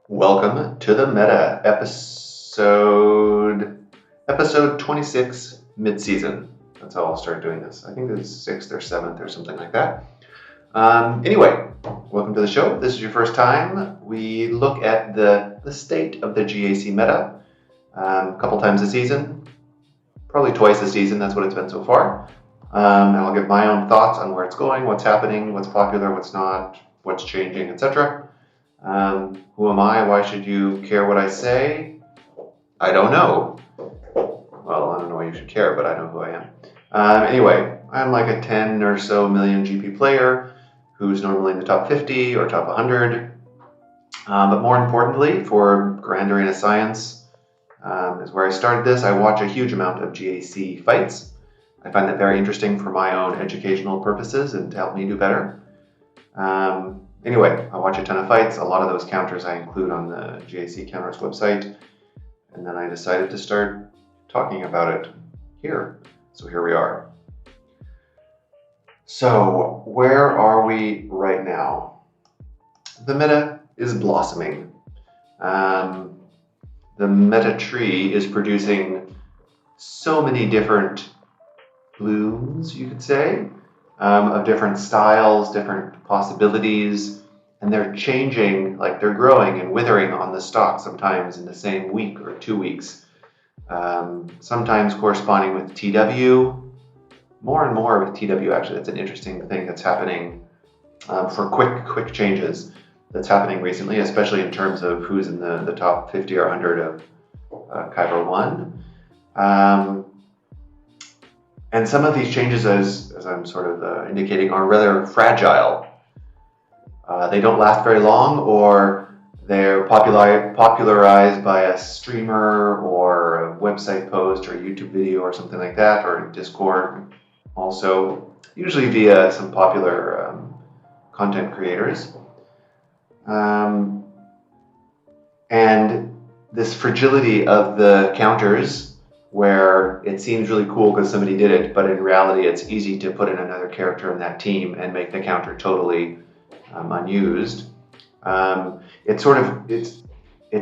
Welcome to the Meta episode 26 mid-season. That's how I'll start doing this. I think it's 6th or 7th or something like that. Anyway, welcome to the show. If this is your first time, we look at the state of the GAC meta a couple times a season, probably twice a season. That's what it's been so far. And I'll give my own thoughts on where it's going, what's happening, what's popular, what's not, what's changing, etc. Who am I? Why should you care what I say? I don't know. Well, I don't know why you should care, but I know who I am. Anyway, I'm like a 10 or so million GP player who's normally in the top 50 or top 100. But more importantly, for Grand Arena Science is where I started this. I watch a huge amount of GAC fights. I find that very interesting for my own educational purposes and to help me do better. Anyway, I watch a ton of fights. A lot of those counters I include on the GAC Counters website. And then I decided to start talking about it here. So here we are. So where are we right now? The meta is blossoming. The meta tree is producing so many different blooms, you could say, of different styles, different possibilities, and they're changing, like they're growing and withering on the stalk sometimes in the same week or 2 weeks, sometimes corresponding with TW, more and more with TW actually. That's an interesting thing that's happening for quick changes that's happening recently, especially in terms of who's in the top 50 or 100 of Kyber 1. And some of these changes, as I'm sort of indicating, are rather fragile. They don't last very long, or they're popularized by a streamer or a website post or a YouTube video or something like that, or Discord also, usually via some popular content creators. And this fragility of the counters, where it seems really cool because somebody did it, but in reality it's easy to put in another character in that team and make the counter totally unused. It's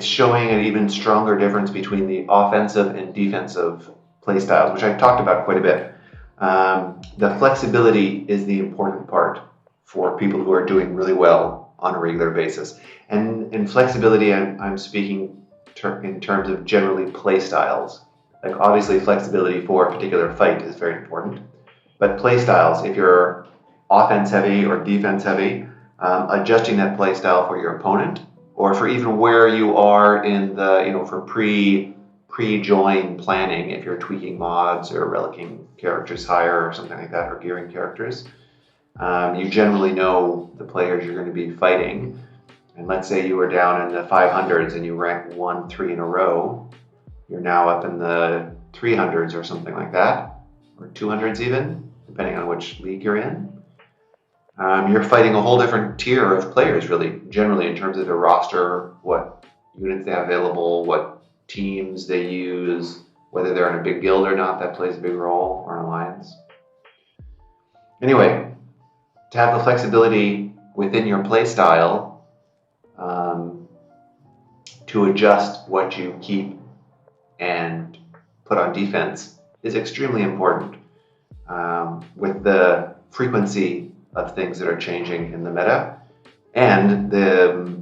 showing an even stronger difference between the offensive and defensive playstyles, which I've talked about quite a bit. The flexibility is the important part for people who are doing really well on a regular basis. And in flexibility, I'm speaking in terms of generally playstyles. Like obviously flexibility for a particular fight is very important, but play styles, if you're offense heavy or defense heavy, adjusting that play style for your opponent or for even where you are in the, for pre-join planning, if you're tweaking mods or relicking characters higher or something like that, or gearing characters, you generally know the players you're going to be fighting. And let's say you were down in the 500s and you rank 1-3 in a row. You're now up in the 300s or something like that, or 200s even, depending on which league you're in. You're fighting a whole different tier of players, really, generally in terms of their roster, what units they have available, what teams they use, whether they're in a big guild or not, that plays a big role, or an alliance. Anyway, to have the flexibility within your play style to adjust what you keep and put on defense is extremely important with the frequency of things that are changing in the meta and the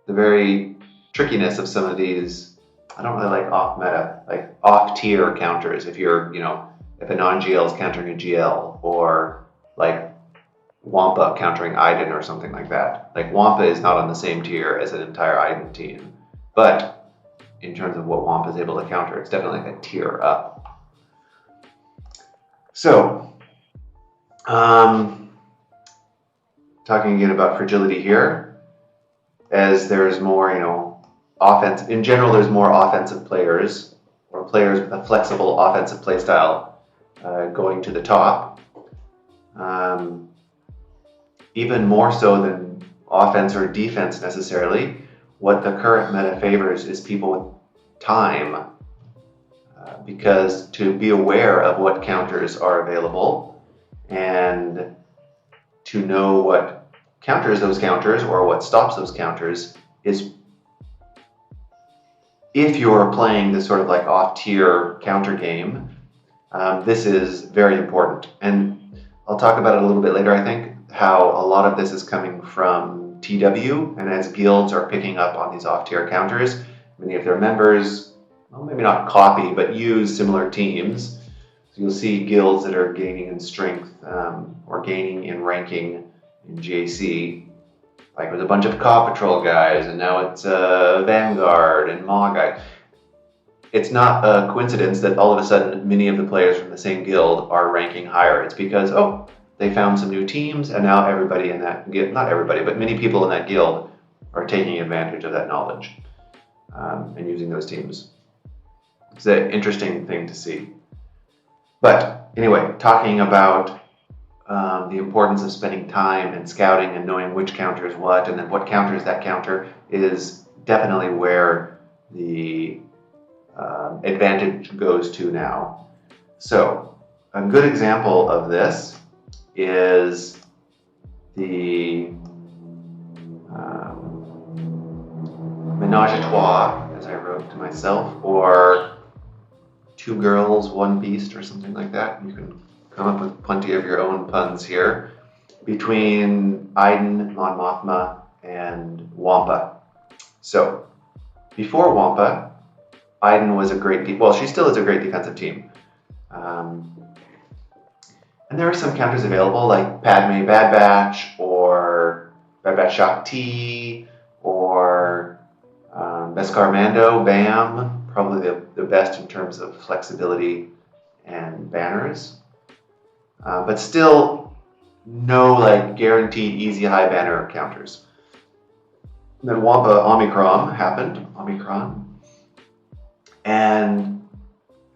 very trickiness of some of these. I don't really like off meta, like off tier counters. If you're, if a non-GL is countering a GL, or like Wampa countering Iden or something like that. Like Wampa is not on the same tier as an entire Iden team, but in terms of what Wampa is able to counter, it's definitely like a tier up. So, talking again about fragility here, as there's more, offense. In general, there's more offensive players, or players with a flexible offensive playstyle going to the top. Even more so than offense or defense necessarily, what the current meta favors is people with time, because to be aware of what counters are available and to know what counters those counters or what stops those counters is if you're playing this sort of like off-tier counter game, this is very important. And I'll talk about it a little bit later, I think, how a lot of this is coming from TW, and as guilds are picking up on these off-tier counters, many of their members, well, maybe not copy, but use similar teams. So you'll see guilds that are gaining in strength or gaining in ranking in GAC. Like with a bunch of Paw Patrol guys, and now it's Vanguard and Maw guys. It's not a coincidence that all of a sudden many of the players from the same guild are ranking higher. It's because, they found some new teams, and now everybody in that guild, not everybody, but many people in that guild are taking advantage of that knowledge and using those teams. It's an interesting thing to see. But anyway, talking about the importance of spending time and scouting and knowing which counter is what, and then what counter is that counter, is definitely where the advantage goes to now. So a good example of this is the Menage a Trois, as I wrote to myself, or Two Girls, One Beast, or something like that. You can come up with plenty of your own puns here, between Iden, Mon Mothma, and Wampa. So, before Wampa, Iden was a great, she still is a great defensive team. And there are some counters available, like Padme Bad Batch, or Bad Batch Shakti, or Beskar Mando, Bam, probably the best in terms of flexibility and banners. But still, no like guaranteed easy high banner counters. And then Wampa Omicron happened, and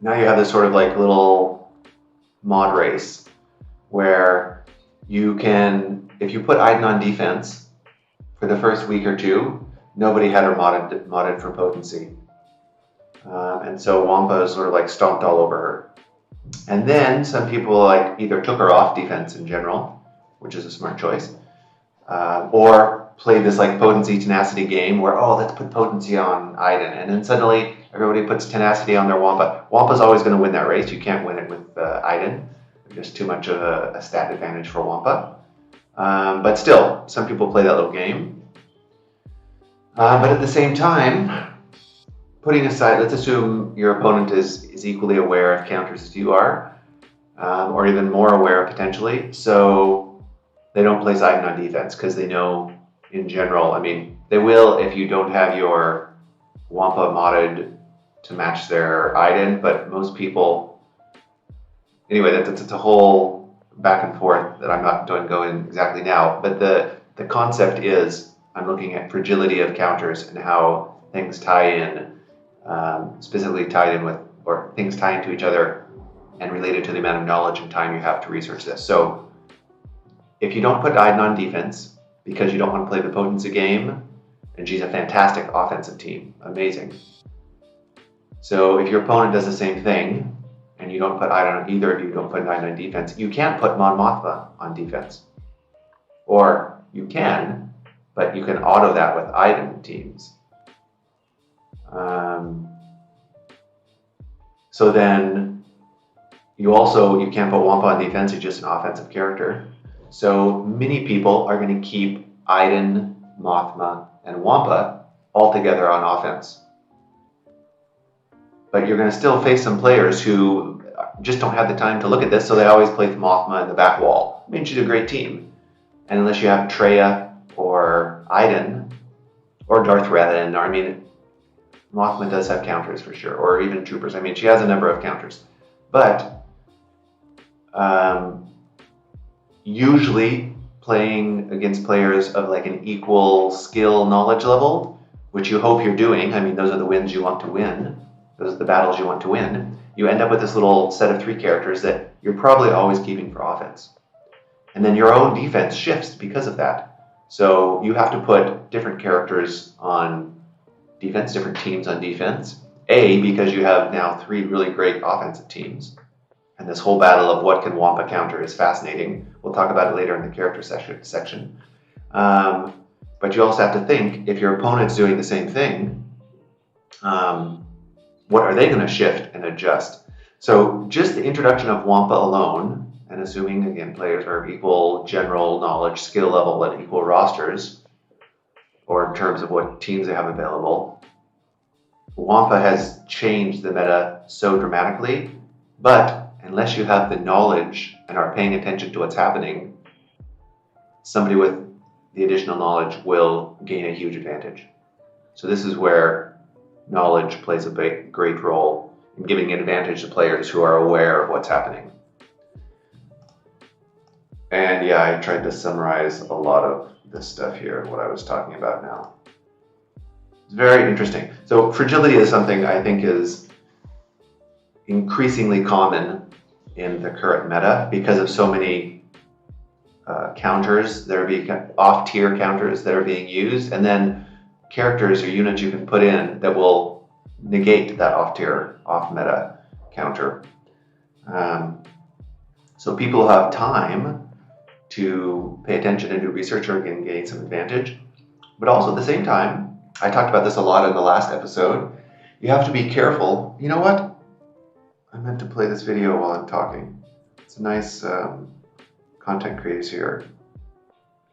now you have this sort of like little mod race where you can, if you put Iden on defense for the first week or two, nobody had her modded for potency. And so Wampa sort of like stomped all over her. And then some people like either took her off defense in general, which is a smart choice, or played this like potency tenacity game where, let's put potency on Iden. And then suddenly everybody puts tenacity on their Wampa. Wampa's always going to win that race. You can't win it with Iden. There's too much of a stat advantage for Wampa. But still, some people play that little game. But at the same time, putting aside, let's assume your opponent is equally aware of counters as you are, or even more aware potentially. So they don't place Iden on defense because they know in general, they will if you don't have your Wampa modded to match their Iden, but most people, anyway, that's a whole back and forth that I'm not going to go in exactly now. But the concept is I'm looking at fragility of counters and how things tie in, specifically tied in with, or things tie into each other and related to the amount of knowledge and time you have to research this. So if you don't put Iden on defense because you don't want to play the potency game, and she's a fantastic offensive team, amazing. So if your opponent does the same thing, and you don't put Iden on, either of you don't put Iden on defense, you can't put Mon Mothma on defense. Or you can, but you can auto that with Iden teams. So then you can't put Wampa on defense, he's just an offensive character. So many people are going to keep Iden, Mothma, and Wampa all together on offense. But you're going to still face some players who just don't have the time to look at this, so they always play Mothma in the back wall. She's a great team. And unless you have Traya or Iden or Darth Revan, Mothma does have counters for sure, or even Troopers. She has a number of counters. But usually playing against players of like an equal skill knowledge level, which you hope you're doing, those are the wins you want to win. Those are the battles you want to win. You end up with this little set of 3 characters that you're probably always keeping for offense. And then your own defense shifts because of that. So you have to put different characters on defense, different teams on defense. Because you have now 3 really great offensive teams. And this whole battle of what can Wampa counter is fascinating. We'll talk about it later in the character section. But you also have to think, if your opponent's doing the same thing, what are they going to shift and adjust? So just the introduction of Wampa alone, and assuming, again, players are of equal general knowledge, skill level, and equal rosters, or in terms of what teams they have available, Wampa has changed the meta so dramatically, but unless you have the knowledge and are paying attention to what's happening, somebody with the additional knowledge will gain a huge advantage. So this is where knowledge plays a great role in giving an advantage to players who are aware of what's happening. And yeah, I tried to summarize a lot of this stuff here, what I was talking about now. It's very interesting. So fragility is something I think is increasingly common in the current meta because of so many counters that are being off-tier counters that are being used, and then characters or units you can put in that will negate that off-tier, off-meta counter. So people have time to pay attention and do research or gain some advantage. But also at the same time, I talked about this a lot in the last episode, you have to be careful. You know what? I meant to play this video while I'm talking. It's a nice content creator here.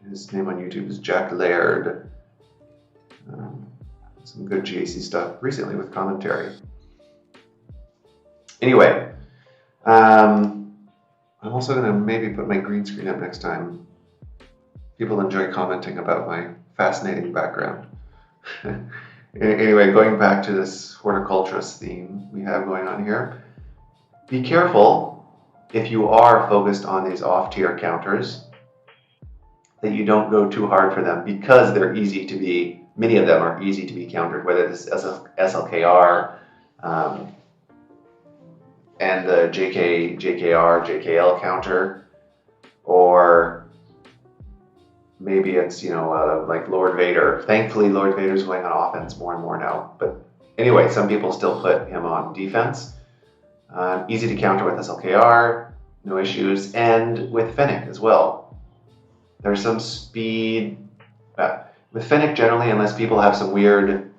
His name on YouTube is Jack Laird. Some good GAC stuff recently with commentary. Anyway, I'm also going to maybe put my green screen up next time. People enjoy commenting about my fascinating background. Anyway, going back to this horticulturist theme we have going on here, be careful if you are focused on these off-tier counters that you don't go too hard for them, because they're easy to be, many of them are easy to be countered, whether this is SLKR and the JKR, JKL counter, or maybe it's, like Lord Vader. Thankfully, Lord Vader's going on offense more and more now. But anyway, some people still put him on defense. Easy to counter with SLKR, no issues, and with Fennec as well. There's some speed. With Fennec generally, unless people have some weird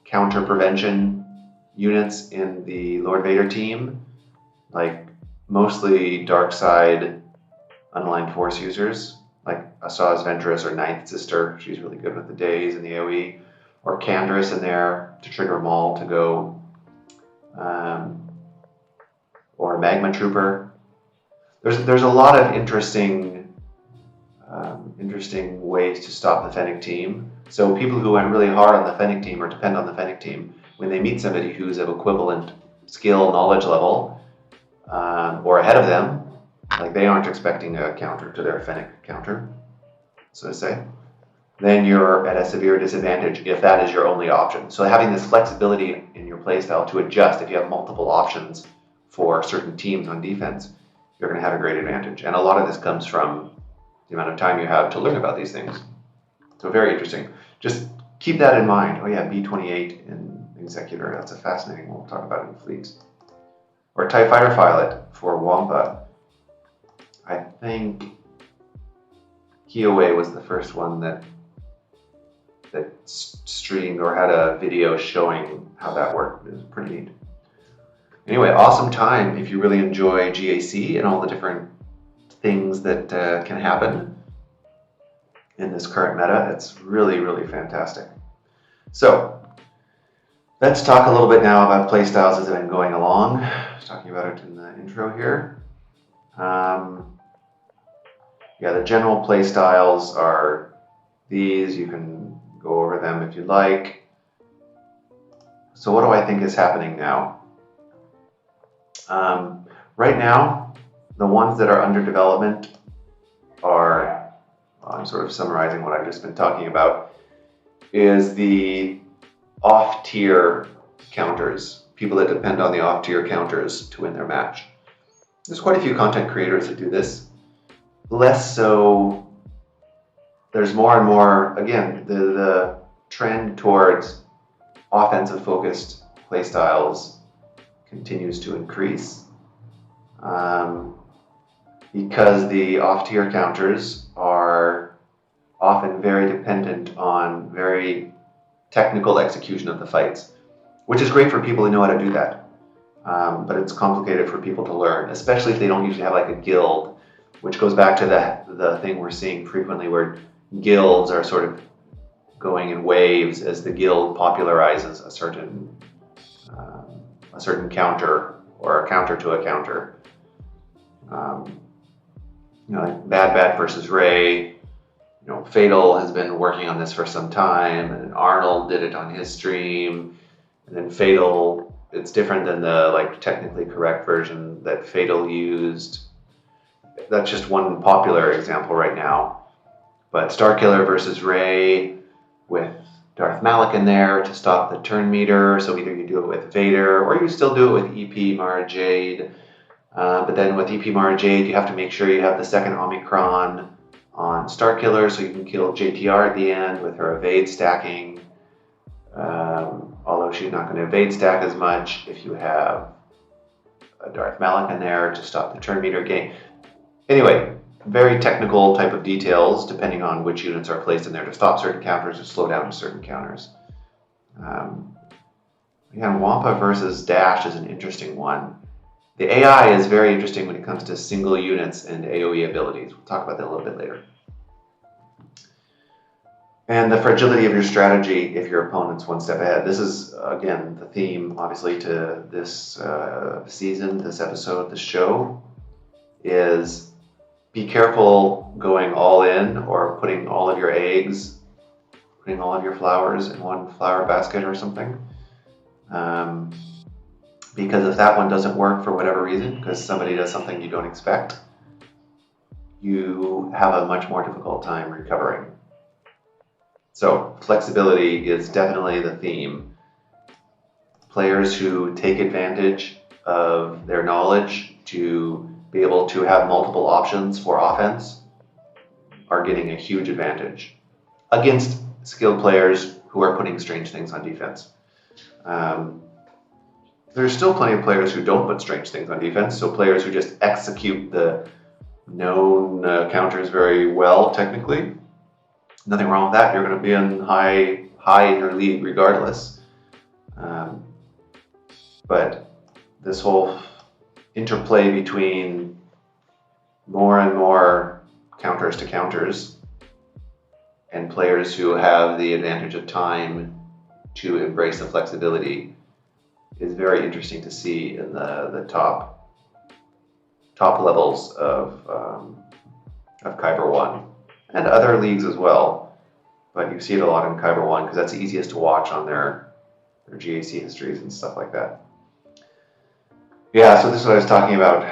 counter prevention units in the Lord Vader team, like mostly dark side unaligned force users, like Asaw's Ventress or Ninth Sister. She's really good with the days and the AoE, or Canderous in there to trigger Maul to go, or Magma Trooper. There's a lot of interesting ways to stop the Fennec team. So people who went really hard on the Fennec team or depend on the Fennec team, when they meet somebody who's of equivalent skill, knowledge level, or ahead of them, like they aren't expecting a counter to their Fennec counter, so to say, then you're at a severe disadvantage if that is your only option. So having this flexibility in your playstyle to adjust, if you have multiple options for certain teams on defense, you're going to have a great advantage. And a lot of this comes from the amount of time you have to learn about these things. So very interesting. Just keep that in mind. Oh yeah, B28 in Executor, that's a fascinating one we'll talk about in fleets. Or TIE Fighter Pilot for Wampa. I think Kiowa was the first one that streamed or had a video showing how that worked. It was pretty neat. Anyway, awesome time if you really enjoy GAC and all the different things that can happen in this current meta. It's really, really fantastic. So let's talk a little bit now about playstyles as I'm going along. I was talking about it in the intro here. Yeah, the general playstyles are these. You can go over them if you like. So what do I think is happening now? Right now, the ones that are under development are, I'm sort of summarizing what I've just been talking about, is the off-tier counters, people that depend on the off-tier counters to win their match. There's quite a few content creators that do this. Less so, there's more and more, again, the trend towards offensive-focused playstyles continues to increase. Because the off-tier counters are often very dependent on very technical execution of the fights, which is great for people who know how to do that. But it's complicated for people to learn, especially if they don't usually have like a guild, which goes back to the thing we're seeing frequently where guilds are sort of going in waves as the guild popularizes a certain counter or a counter to a counter. Like Bad Bat versus Ray. Fatal has been working on this for some time, and Arnold did it on his stream. And then Fatal, it's different than the technically correct version that Fatal used. That's just one popular example right now. But Starkiller versus Ray with Darth Malak in there to stop the turn meter. So either you do it with Vader or you still do it with EP Mara Jade. But then with EP Mara Jade, you have to make sure you have the second Omicron on Starkiller so you can kill JTR at the end with her evade stacking. Although she's not going to evade stack as much if you have a Darth Malak in there to stop the turn meter gain. Anyway, very technical type of details depending on which units are placed in there to stop certain counters or slow down certain counters. Again, Wampa versus Dash is an interesting one. The AI is very interesting when it comes to single units and AoE abilities. We'll talk about that a little bit later. And the fragility of your strategy if your opponent's one step ahead. This is, again, the theme, obviously, to this season, this episode, this show, is be careful going all in or putting all of your eggs, putting all of your flowers in one flower basket or something. Because if that one doesn't work for whatever reason, because somebody does something you don't expect, you have a much more difficult time recovering. So flexibility is definitely the theme. Players who take advantage of their knowledge to be able to have multiple options for offense are getting a huge advantage against skilled players who are putting strange things on defense. There's still plenty of players who don't put strange things on defense, so players who just execute the known counters very well technically. Nothing wrong with that. You're going to be in high in your league regardless. But this whole interplay between more and more counters to counters and players who have the advantage of time to embrace the flexibility is very interesting to see in the top levels of Kyber 1 and other leagues as well. But you see it a lot in Kyber 1 because that's the easiest to watch on their GAC histories and stuff like that. Yeah, so this is what I was talking about,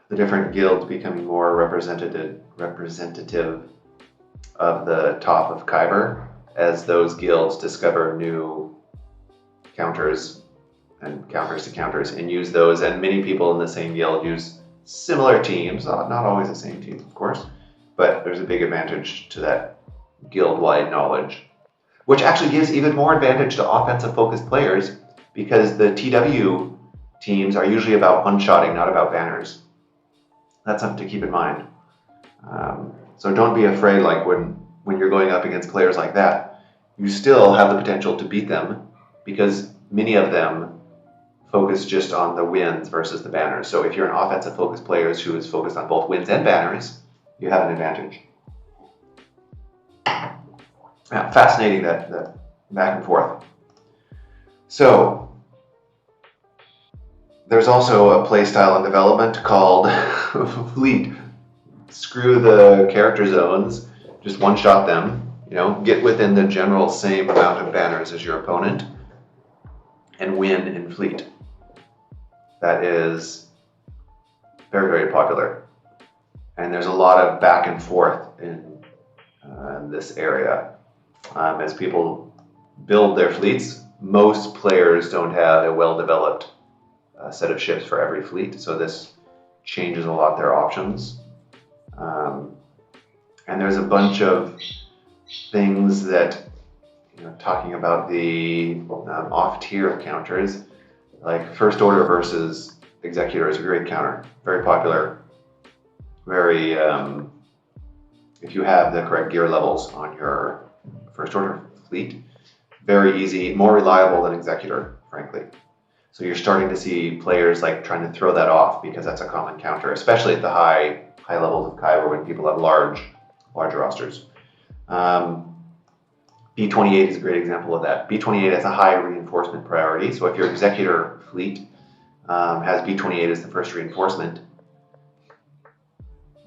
the different guilds becoming more representative of the top of Kyber as those guilds discover new counters and counters to counters and use those, and many people in the same guild use similar teams, not always the same teams, of course, but there's a big advantage to that guild-wide knowledge, which actually gives even more advantage to offensive-focused players because the TW teams are usually about one-shotting, not about banners. That's something to keep in mind. So don't be afraid, like when you're going up against players like that, you still have the potential to beat them because many of them focus just on the wins versus the banners. So if you're an offensive focused player who is focused on both wins and banners, you have an advantage. Yeah, fascinating that back and forth. So there's also a playstyle in development called Fleet. Screw the character zones, just one-shot them, get within the general same amount of banners as your opponent, and win in Fleet. That is very, very popular. And there's a lot of back and forth in this area. As people build their fleets, most players don't have a well-developed set of ships for every fleet, so this changes a lot their options. And there's a bunch of things that, talking about the off-tier counters, like First Order versus Executor is a great counter, very popular, very, if you have the correct gear levels on your First Order fleet, Very easy, more reliable than executor, frankly. So you're starting to see players like trying to throw that off because that's a common counter, especially at the high levels of Kyber when people have large rosters. B28 is a great example of that. B28 has a high reinforcement priority. So if your executor fleet has B28 as the first reinforcement,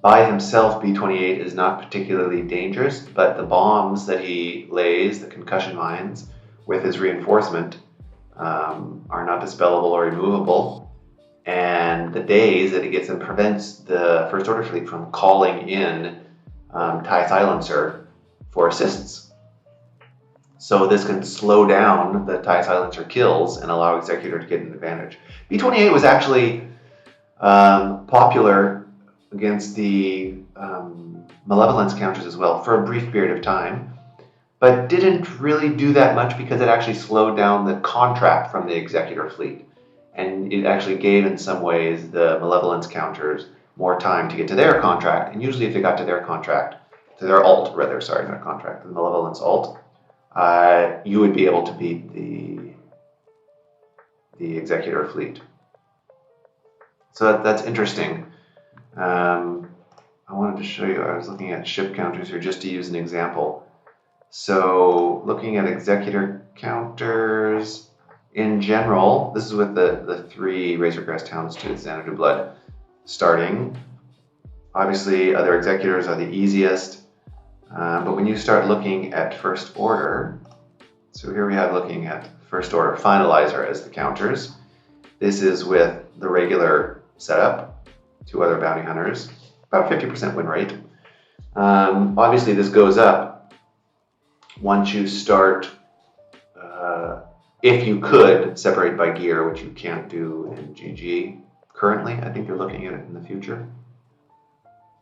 by himself, B28 is not particularly dangerous, but the bombs that he lays, the concussion mines, with his reinforcement are not dispellable or removable. And the days that he gets them prevents the First Order fleet from calling in TIE Silencer for assists. So this can slow down the TIE Silencer kills and allow Executor to get an advantage. B28 was actually popular against the malevolence counters as well for a brief period of time, but didn't really do that much because it actually slowed down the contract from the Executor fleet. And it actually gave, in some ways, the malevolence counters more time to get to their contract. And usually if they got to their contract, to their alt, rather, sorry, not contract, the malevolence alt, you would be able to beat the Executor fleet. So that's interesting. I wanted to show you, I was looking at ship counters here just to use an example. So looking at Executor counters in general, this is with the 3 Razorcrest Houndstooth Xanadu Blood starting. Obviously other Executors are the easiest, but when you start looking at First Order, so here we have looking at First Order Finalizer as the counters. This is with the regular setup, 2 other bounty hunters, about 50% win rate. Obviously this goes up once you start, if you could separate by gear, which you can't do in GG currently. I think you're looking at it in the future.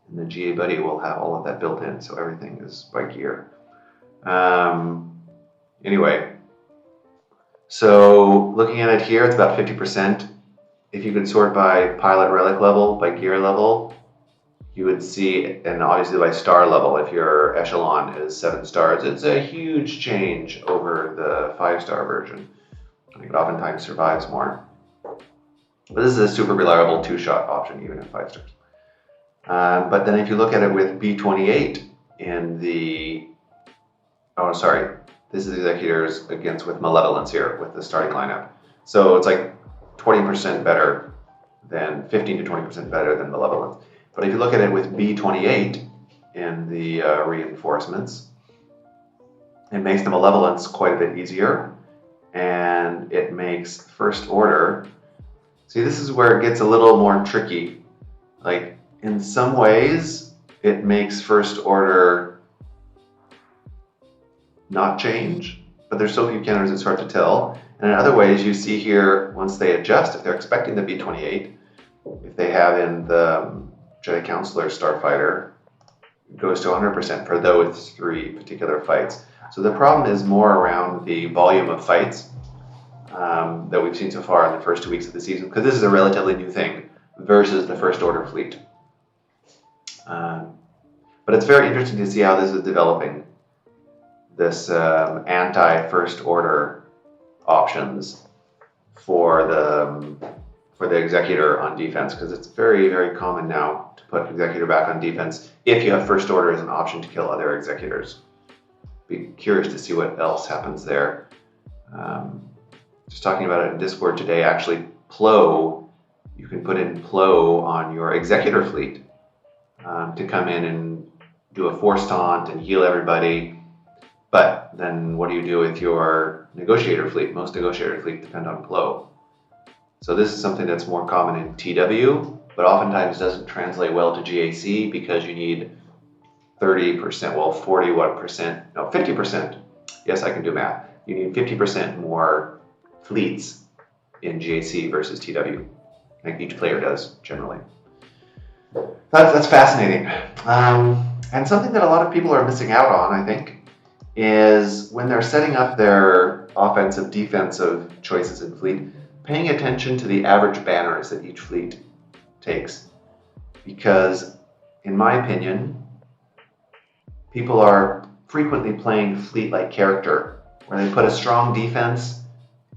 And the GA Buddy will have all of that built in, so everything is by gear. Anyway, so looking at it here, it's about 50%. If you could sort by pilot relic level, by gear level, you would see, and obviously by star level, if your echelon is 7 stars, it's a huge change over the 5-star version. I think it oftentimes survives more. But this is a super reliable 2-shot option, even at 5 stars. But then if you look at it with B28 in the, this is Executors against with Malevolence here with the starting lineup. So it's like 20% better than, 15 to 20% better than Malevolence. But if you look at it with B28 in the reinforcements, it makes the Malevolence quite a bit easier, and it makes First Order, see, this is where it gets a little more tricky. Like, in some ways, it makes First Order not change, but there's so few counters it's hard to tell. And in other ways, you see here, once they adjust, if they're expecting the B28, if they have in the Jedi Counselor Starfighter, it goes to 100% for those 3 particular fights. So the problem is more around the volume of fights that we've seen so far in the first 2 weeks of the season, because this is a relatively new thing versus the First Order fleet. But it's very interesting to see how this is developing, this anti-First Order options for the Executor on defense, because it's very, very common now to put Executor back on defense if you have First Order as an option to kill other Executors. Be curious to see what else happens there. Just talking about it in Discord today, actually Plo, you can put in Plo on your Executor fleet to come in and do a force taunt and heal everybody. But then what do you do with your Negotiator fleet? Most Negotiator fleet depend on Plo. So this is something that's more common in TW, but oftentimes doesn't translate well to GAC because you need 30%, well, 41%, no, 50%. Yes, I can do math. You need 50% more fleets in GAC versus TW, like each player does generally. That's fascinating. And something that a lot of people are missing out on, I think, is when they're setting up their offensive, defensive choices in fleet, paying attention to the average banners that each fleet takes. Because, in my opinion, people are frequently playing fleet-like character where they put a strong defense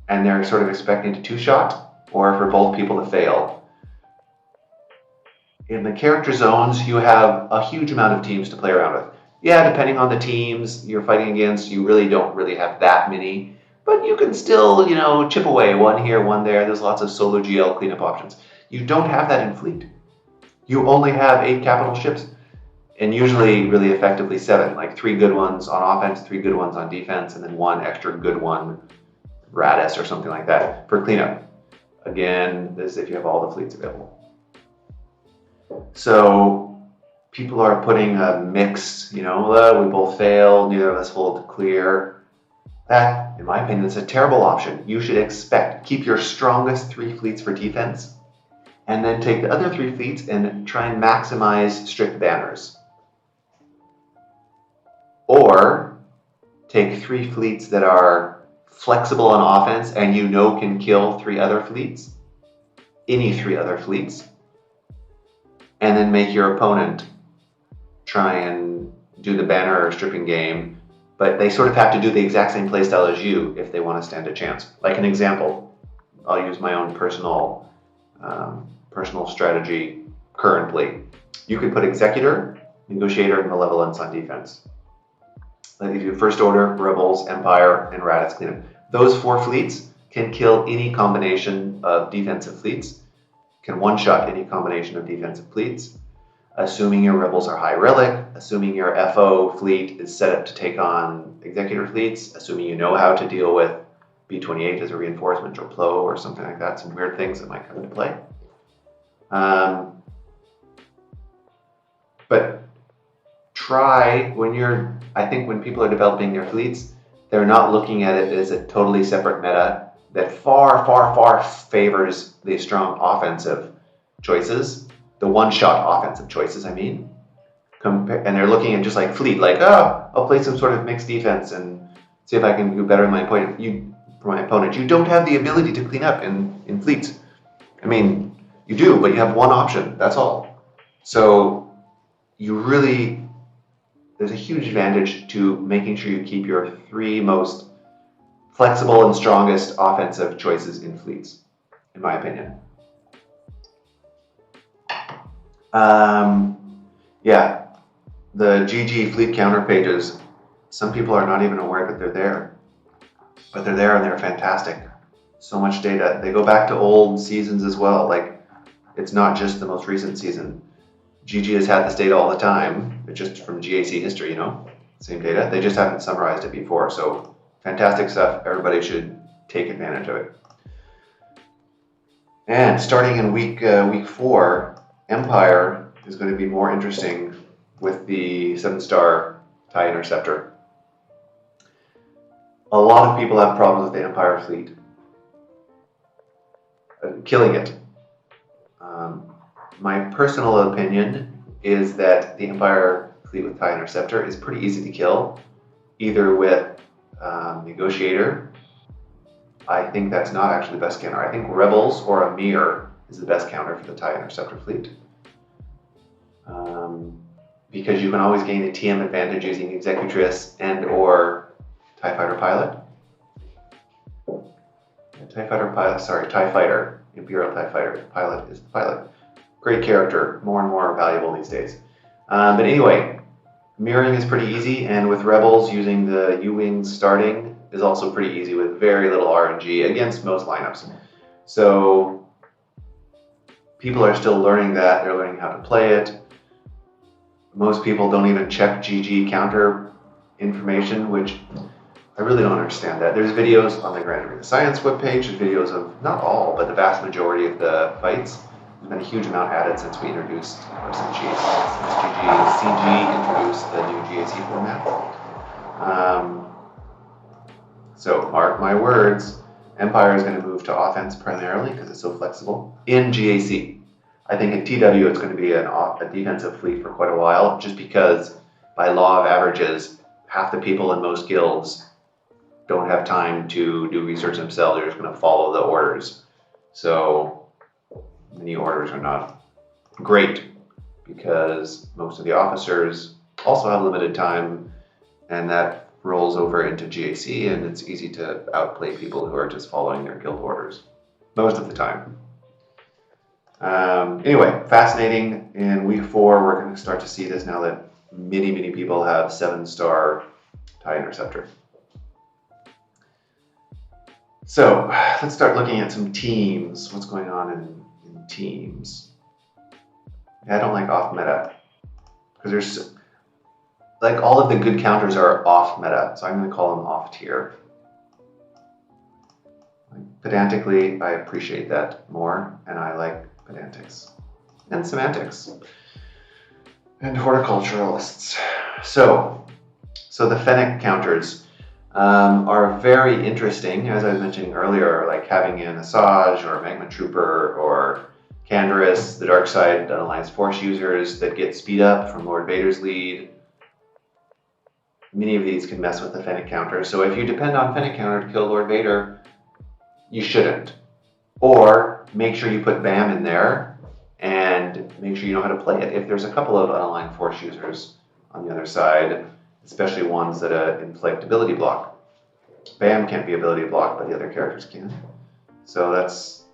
and they're sort of expecting to two-shot, or for both people to fail. In the character zones, you have a huge amount of teams to play around with. Yeah, depending on the teams you're fighting against, you really don't have that many, but you can still, chip away, one here, one there. There's lots of solo GL cleanup options. You don't have that in Fleet. You only have 8 capital ships, and usually really effectively 7, like 3 good ones on offense, 3 good ones on defense, and then 1 extra good one, Radis or something like that, for cleanup. Again, this is if you have all the fleets available. So people are putting a mix, we both fail, neither of us hold clear. That, in my opinion, is a terrible option. You should keep your strongest 3 fleets for defense, and then take the other 3 fleets and try and maximize strict banners. Or take 3 fleets that are flexible on offense and can kill 3 other fleets, any 3 other fleets, and then make your opponent try and do the banner or stripping game, but they sort of have to do the exact same playstyle as you if they want to stand a chance. Like an example, I'll use my own personal strategy currently. You could put Executor, Negotiator, and Malevolence on defense. Like if you do First Order, Rebels, Empire, and Raditz Cleanup. Those 4 fleets can kill any combination of defensive fleets, can one-shot any combination of defensive fleets, assuming your Rebels are high relic, assuming your FO fleet is set up to take on Executor fleets, assuming you know how to deal with B-28 as a reinforcement or PLO or something like that, some weird things that might come into play. But try, I think when people are developing their fleets, they're not looking at it as a totally separate meta that far, far, far favors the strong offensive choices, the one-shot offensive choices, I mean. And they're looking at just like Fleet, like, I'll play some sort of mixed defense and see if I can do better than my opponent. You don't have the ability to clean up in fleets. I mean, you do, but you have one option, that's all. So there's a huge advantage to making sure you keep your 3 most flexible and strongest offensive choices in fleets, in my opinion. The GG fleet counter pages, some people are not even aware that they're there, but they're there and they're fantastic. So much data. They go back to old seasons as well. Like, it's not just the most recent season. GG has had this data all the time. It's just from GAC history, same data. They just haven't summarized it before. So fantastic stuff. Everybody should take advantage of it. And starting in week 4, Empire is going to be more interesting with the 7-star TIE Interceptor. A lot of people have problems with the Empire fleet. Killing it. My personal opinion is that the Empire fleet with TIE Interceptor is pretty easy to kill, either with Negotiator. I think that's not actually the best counter. I think Rebels or Amir is the best counter for the TIE Interceptor fleet. Because you can always gain a TM advantage using Executress and or TIE Fighter Pilot. TIE Fighter, Imperial TIE Fighter Pilot is the pilot. Great character, more and more valuable these days. But anyway, mirroring is pretty easy, and with Rebels using the U-Wings starting is also pretty easy with very little RNG against most lineups. So people are still learning that, they're learning how to play it. Most people don't even check GG counter information, which I really don't understand that. There's videos on the Grand Arena Science webpage, there's videos of, not all, but the vast majority of the fights. There's been a huge amount added since we introduced, or since CG introduced the new GAC format. So mark my words, Empire is going to move to offense primarily because it's so flexible in GAC. I think in TW it's going to be a defensive fleet for quite a while, just because by law of averages, half the people in most guilds don't have time to do research themselves. They're just going to follow the orders. So many orders are not great because most of the officers also have limited time, and that rolls over into GAC, and it's easy to outplay people who are just following their guild orders most of the time. Anyway, fascinating. In week 4, we're going to start to see this now that many people have 7-star TIE Interceptor. So let's start looking at some teams. What's going on in teams? Yeah, I don't like off meta because there's like all of the good counters are off meta, so I'm going to call them off tier. Pedantically, I appreciate that more, and I like pedantics and semantics and horticulturalists. So the Fennec counters are very interesting, as I was mentioning earlier, like having an Asajj or a Magma Trooper or Canderous, the dark side unalliance force users that get speed up from Lord Vader's lead. Many of these can mess with the Fennec counter. So if you depend on Fennec counter to kill Lord Vader, you shouldn't. Or make sure you put BAM in there and make sure you know how to play it. If there's a couple of unaligned force users on the other side, especially ones that inflict ability block. BAM can't be ability block, but the other characters can. So that's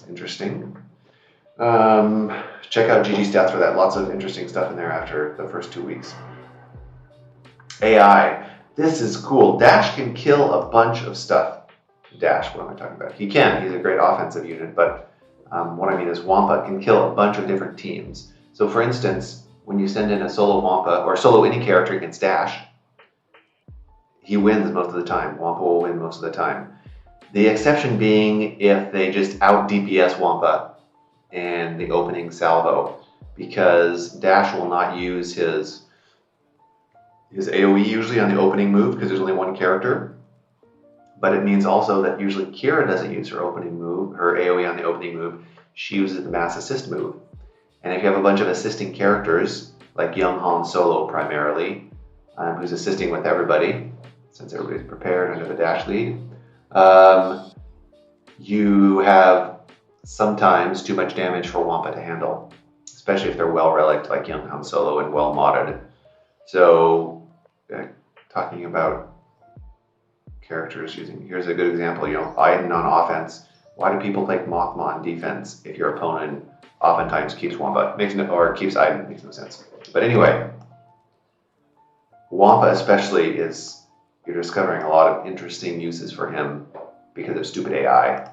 interesting. Check out GG stats for that. Lots of interesting stuff in there after the first 2 weeks. AI. This is cool. Dash can kill a bunch of stuff. Dash, what am I talking about? He can. He's a great offensive unit, but what I mean is Wampa can kill a bunch of different teams. So for instance, when you send in a solo Wampa or solo any character against Dash, he wins most of the time. Wampa will win most of the time. The exception being if they just out DPS Wampa and the opening salvo, because Dash will not use his AoE usually on the opening move because there's only one character. But it means also that usually Kira doesn't use her opening move, her AoE on the opening move. She uses the mass assist move. And if you have a bunch of assisting characters, like young Han Solo primarily, who's assisting with everybody, since everybody's prepared under the Dash lead, you have sometimes too much damage for Wampa to handle, especially if they're well relicked like young Han Solo and well modded. So, talking about characters here's a good example, Iden on offense. Why do people like Mothma on defense if your opponent oftentimes keeps Wampa? Keeps Iden, makes no sense. But anyway, Wampa especially you're discovering a lot of interesting uses for him because of stupid AI.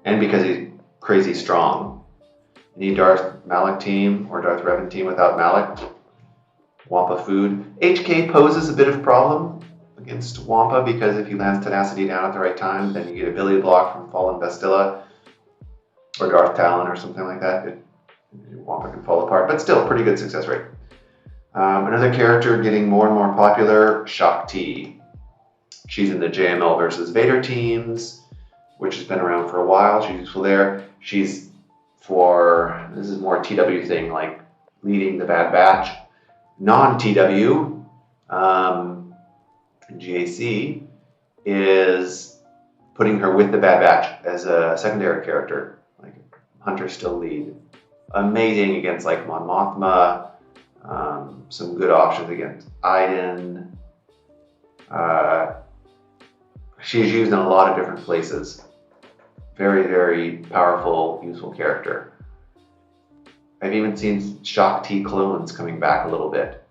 And because he's crazy strong. You need Darth Malak team or Darth Revan team without Malak. Wampa food. HK poses a bit of problem against Wampa because if he lands Tenacity down at the right time, then you get ability block from Fallen Bastilla or Darth Talon or something like that. Wampa can fall apart, but still pretty good success rate. Another character getting more and more popular, Shaak Ti. She's in the JML versus Vader teams, which has been around for a while. She's useful there. This is more a TW thing, like leading the Bad Batch. Non-TW, GAC, is putting her with the Bad Batch as a secondary character. Like Hunter still lead. Amazing against like Mon Mothma. Some good options against Iden. She's used in a lot of different places. Very, very powerful, useful character. I've even seen Shaak Ti clones coming back a little bit.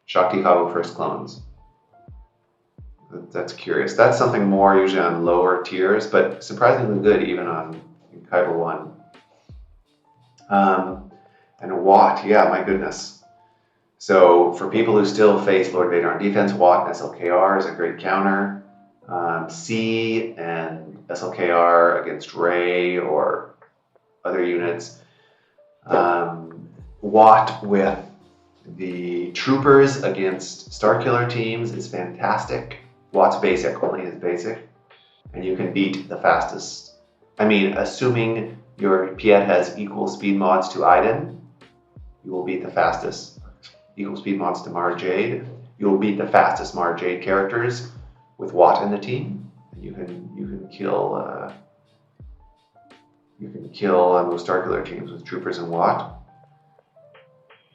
Shaak Ti Cabo first clones. That's curious. That's something more usually on lower tiers, but surprisingly good even on Kyber 1. And Watt, yeah, my goodness. So for people who still face Lord Vader on defense, Watt and SLKR is a great counter. C and SLKR against Rey or other units. Watt with the troopers against Starkiller teams is fantastic. Watt's basic, only his basic. And you can beat the fastest. I mean, assuming your Piet has equal speed mods to Iden, you will beat the fastest. Equal speed mods to Mara Jade. You will beat the fastest Mara Jade characters with Watt in the team. You can kill most Starkiller teams with troopers and Watt.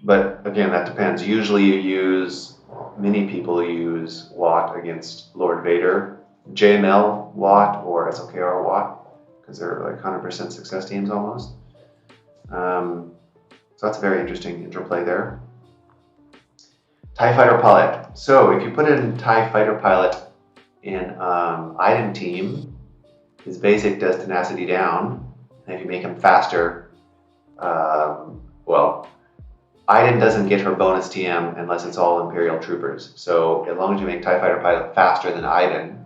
But again, that depends. Usually you use Many people use Watt against Lord Vader, JML Watt or SLKR Watt, because they're like 100% success teams almost. So that's a very interesting interplay there. TIE Fighter Pilot. So if you put in TIE Fighter Pilot in Iden team, his basic does tenacity down, and if you make him faster, well, Iden doesn't get her bonus TM unless it's all Imperial troopers. So as long as you make TIE Fighter Pilot faster than Iden,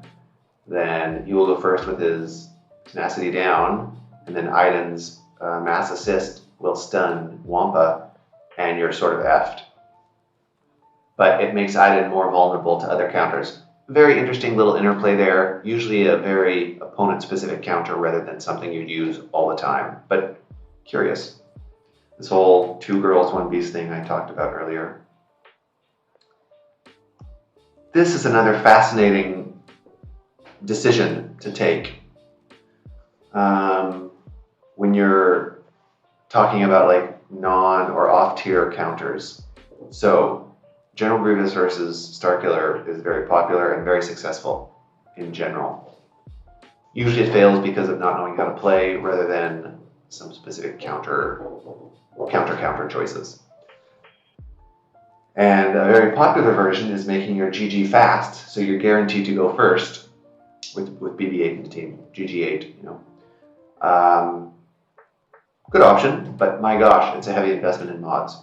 then he will go first with his tenacity down, and then Iden's mass assist will stun Wampa, and you're sort of effed. But it makes Iden more vulnerable to other counters. Very interesting little interplay there, usually a very opponent-specific counter rather than something you'd use all the time, but curious. This whole 2 girls, 1 beast thing I talked about earlier. This is another fascinating decision to take when you're talking about like non or off-tier counters. So General Grievous versus Starkiller is very popular and very successful in general. Usually it fails because of not knowing how to play rather than some specific counter choices. And a very popular version is making your GG fast, so you're guaranteed to go first with BB-8 in the team, GG8, you know. Good option, but my gosh, it's a heavy investment in mods.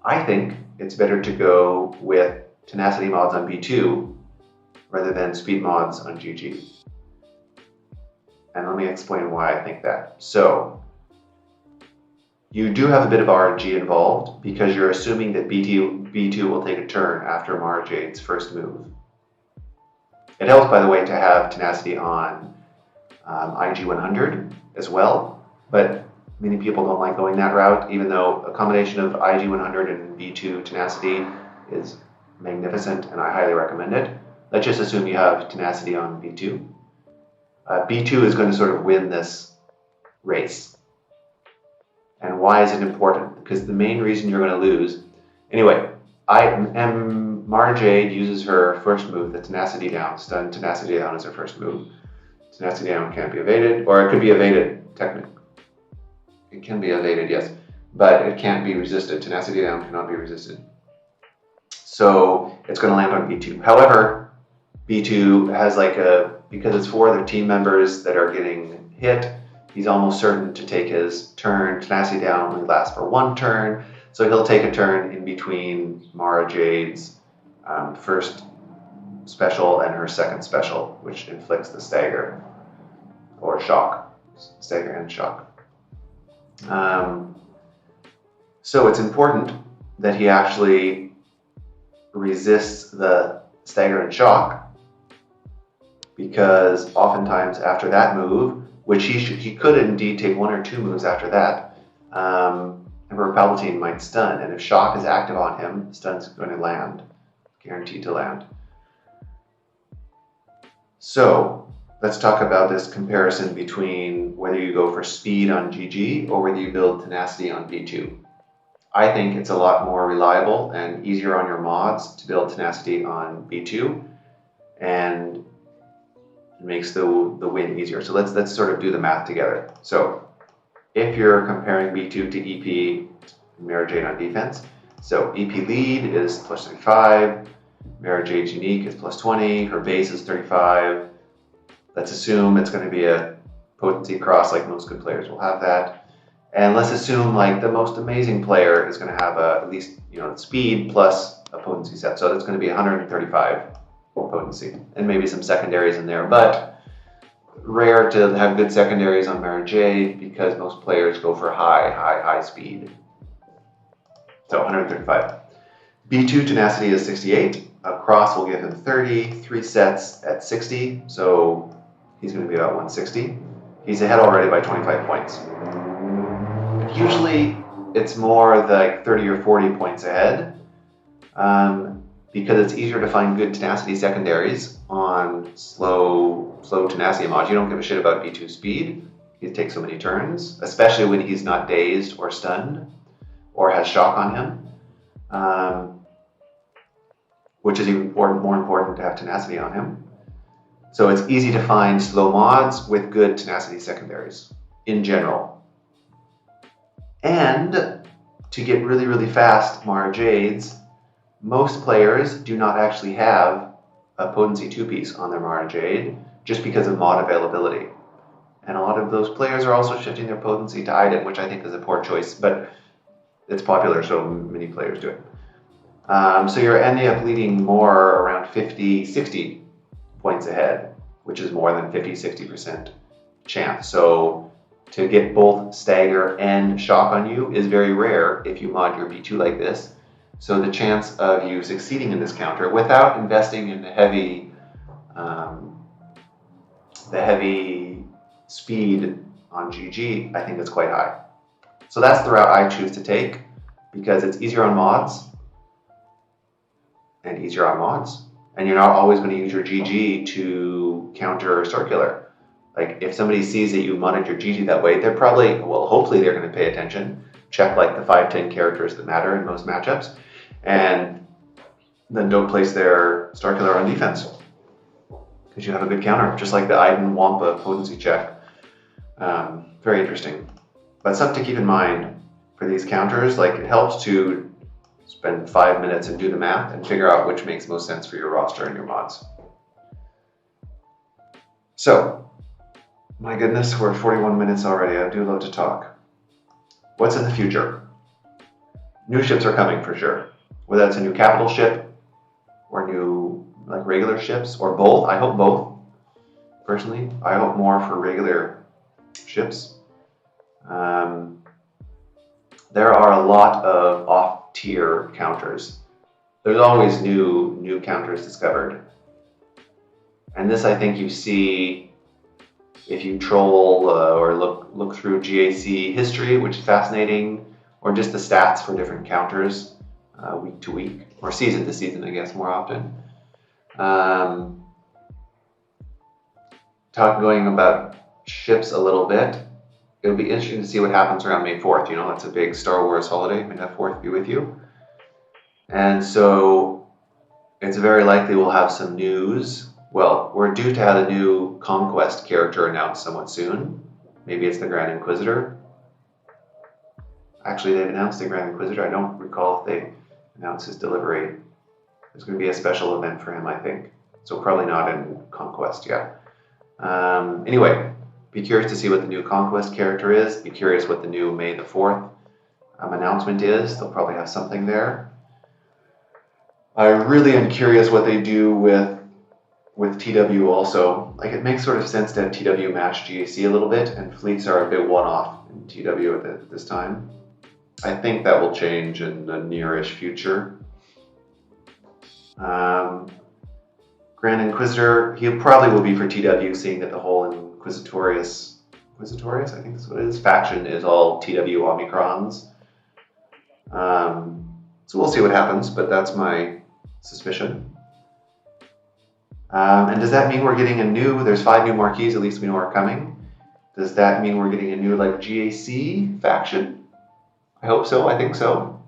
I think it's better to go with tenacity mods on B2 rather than speed mods on GG. And let me explain why I think that. So, you do have a bit of RNG involved because you're assuming that B2 will take a turn after Mara Jade's first move. It helps, by the way, to have tenacity on IG-100 as well, but many people don't like going that route, even though a combination of IG-100 and B2 tenacity is magnificent and I highly recommend it. Let's just assume you have tenacity on B2. B2 is going to sort of win this race. And why is it important? Because the main reason you're going to lose... Anyway, Mara Jade uses her first move, the tenacity down. Stun tenacity down is her first move. Tenacity down can't be evaded, or it could be evaded, technically. It can be evaded, yes, but it can't be resisted. Tenacity down cannot be resisted. So it's going to land on B2. However, B2 has because it's 4 other team members that are getting hit, he's almost certain to take his turn. Tenacity down only lasts for 1 turn, so he'll take a turn in between Mara Jade's first special and her second special, which inflicts the stagger or shock. Stagger and shock. So it's important that he actually resists the stagger and shock, because oftentimes after that move, which he could indeed take 1 or 2 moves after that, Emperor Palpatine might stun, and if shock is active on him, stun's going to land, guaranteed to land. So let's talk about this comparison between whether you go for speed on GG or whether you build tenacity on B2. I think it's a lot more reliable and easier on your mods to build tenacity on B2, and it makes the win easier. So let's sort of do the math together. So if you're comparing B2 to EP, Mara Jade on defense, so EP lead is plus 35, Mara Jade's unique is plus 20, her base is 35. Let's assume it's going to be a potency cross, like most good players will have that. And let's assume like the most amazing player is going to have at least speed plus a potency set. So that's going to be 135 potency, and maybe some secondaries in there, but rare to have good secondaries on Mara Jade because most players go for high speed. So 135. B2 tenacity is 68. A cross will give him 30, 3 sets at 60, so he's going to be about 160. He's ahead already by 25 points. Usually it's more like 30 or 40 points ahead, because it's easier to find good tenacity secondaries on slow tenacity mods. You don't give a shit about B2 speed. He takes so many turns, especially when he's not dazed or stunned or has shock on him. which is even more important to have tenacity on him. So it's easy to find slow mods with good tenacity secondaries in general. And to get really, really fast Mara Jades, most players do not actually have a potency 2-piece on their Mara Jade just because of mod availability. And a lot of those players are also shifting their potency to item, which I think is a poor choice, but it's popular, so many players do it. So you're ending up leading more around 50, 60 points ahead, which is more than 50-60% chance. So to get both stagger and shock on you is very rare if you mod your B2 like this. So the chance of you succeeding in this counter without investing in the heavy speed on GG, I think is quite high. So that's the route I choose to take because it's easier on mods and easier on mods. And you're not always going to use your GG to counter circular. Like if somebody sees that you modded your GG that way, they're probably, well, hopefully they're going to pay attention, check like the 5-10 characters that matter in most matchups, and then don't place their circular on defense because you have a good counter, just like the Iden Wampa potency check. Very interesting. But something to keep in mind for these counters, like it helps to spend 5 minutes and do the math and figure out which makes most sense for your roster and your mods. So, my goodness, we're 41 minutes already. I do love to talk. What's in the future? New ships are coming for sure. Whether it's a new capital ship or new like regular ships or both. I hope both. Personally, I hope more for regular ships. There are a lot of off-tier counters. There's always new counters discovered. And this I think you see if you troll or look through GAC history, which is fascinating, or just the stats for different counters week to week, or season to season, I guess, more often. Going about ships a little bit, it'll be interesting to see what happens around May 4th. You know, that's a big Star Wars holiday. May that 4th be with you. And so it's very likely we'll have some news. Well, we're due to have a new Conquest character announced somewhat soon. Maybe it's the Grand Inquisitor. Actually, they've announced the Grand Inquisitor. I don't recall if they announced his delivery. There's going to be a special event for him, I think. So probably not in Conquest yet. Anyway, be curious to see what the new Conquest character is. Be curious what the new May the 4th announcement is. They'll probably have something there. I really am curious what they do with TW also. Like it makes sort of sense to have TW match GAC a little bit, and fleets are a bit one-off in TW at this time. I think that will change in the nearish future. Grand Inquisitor, he probably will be for TW, seeing that the whole Inquisitorius, I think that's what it is, faction is all TW Omicrons. So we'll see what happens, but that's my suspicion. And does that mean we're getting there's 5 new marquees, at least we know are coming. Does that mean we're getting a new like GAC faction? I hope so, I think so.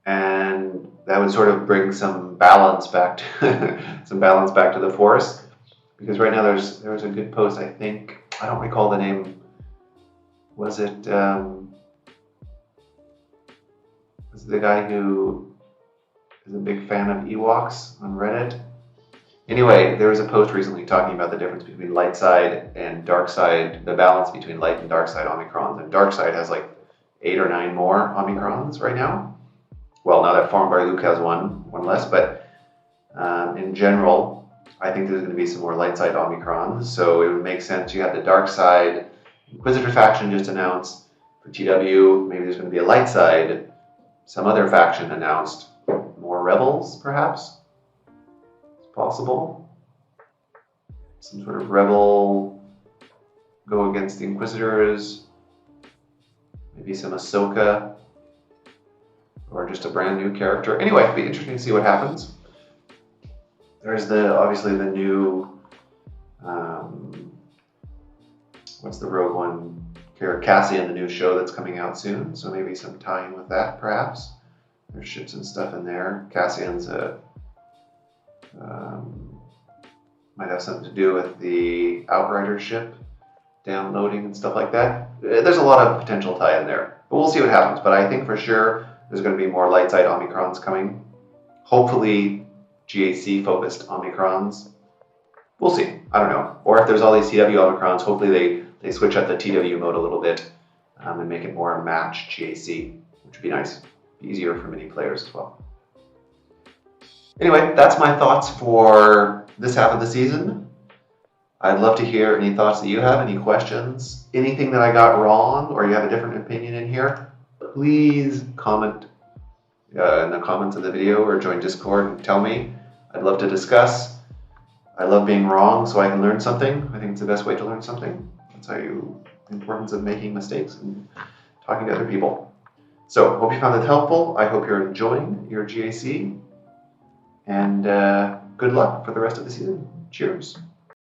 And that would sort of bring some balance back to the Force. Because right now there was a good post, I think, I don't recall the name. Was it the guy who is a big fan of Ewoks on Reddit? Anyway, there was a post recently talking about the difference between light side and dark side, the balance between light and dark side Omicrons. And dark side has like 8 or 9 more Omicrons right now. Well, now that Farm Bar Luke has one less, but in general, I think there's going to be some more light side Omicrons. So it would make sense. You have the dark side Inquisitor faction just announced for TW. Maybe there's going to be a light side, some other faction announced. More rebels, perhaps? It's possible. Some sort of rebel go against the Inquisitors. Maybe some Ahsoka. Or just a brand new character. Anyway, it'd be interesting to see what happens. There's obviously the new, what's the Rogue One character, Cassian, the new show that's coming out soon. So maybe some tie-in with that, perhaps. There's ships and stuff in there. Cassian's might have something to do with the Outrider ship downloading and stuff like that. There's a lot of potential tie in there, but we'll see what happens. But I think for sure there's going to be more light side Omicrons coming. Hopefully GAC focused Omicrons. We'll see. I don't know. Or if there's all these TW Omicrons, hopefully they switch up the TW mode a little bit and make it more a match GAC, which would be nice. Be easier for many players as well. Anyway, that's my thoughts for this half of the season. I'd love to hear any thoughts that you have, any questions, anything that I got wrong, or you have a different opinion in here. Please comment in the comments of the video or join Discord and tell me. I'd love to discuss. I love being wrong so I can learn something. I think it's the best way to learn something. That's how the importance of making mistakes and talking to other people. So, hope you found that helpful. I hope you're enjoying your GAC. And good luck for the rest of the season. Cheers.